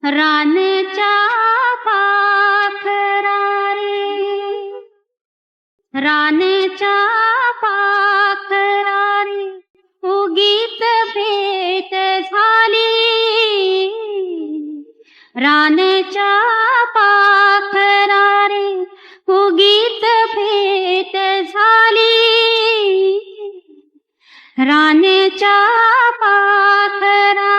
रानच्या पाखरा रे, रानच्या पाखरा रे, उगीच भेट झाली. रानच्या पाखरा रे, उगीच भेट झाली. रानच्या पाखरा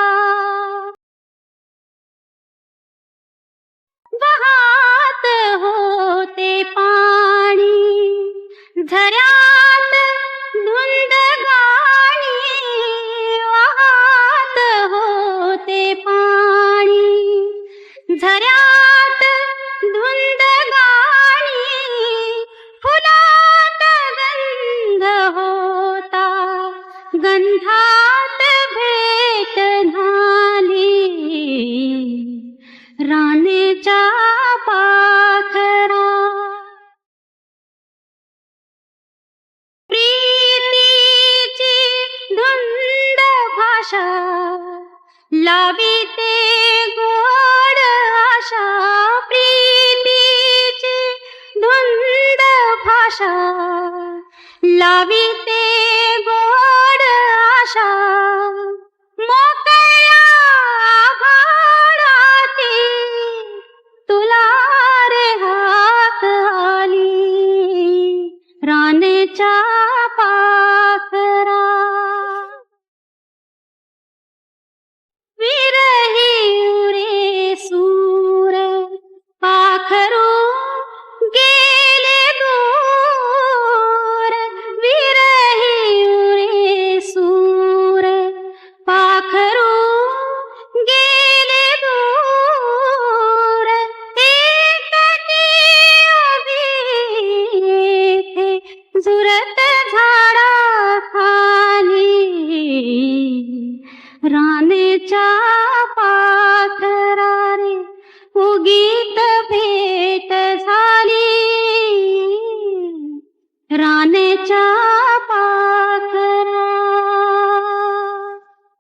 वाहत होते पाणी, झऱ्यात धुंद गाणी. वाहत होते पाणी, झऱ्यात धुंद गाणी. फुलात गंध होता, गंधात भेट झाली. रानच्या पाखरा प्रीतीची धुंद भाषा, लाविते गोड आशा. प्रीतीची धुंद भाषा, लाविते गोड आशा. मोकळ्या आभाळाती तुला रे हाक आली. रानच्या पाखरा विरही रे सूर, पाखरू गेले दूर. विरही रे सूर, पाखरू गेले दूर. एकटी उभी इथे झुरत झाडा खाली. रानच्या पाखरा रे, उगीत भेट झाली. रानच्या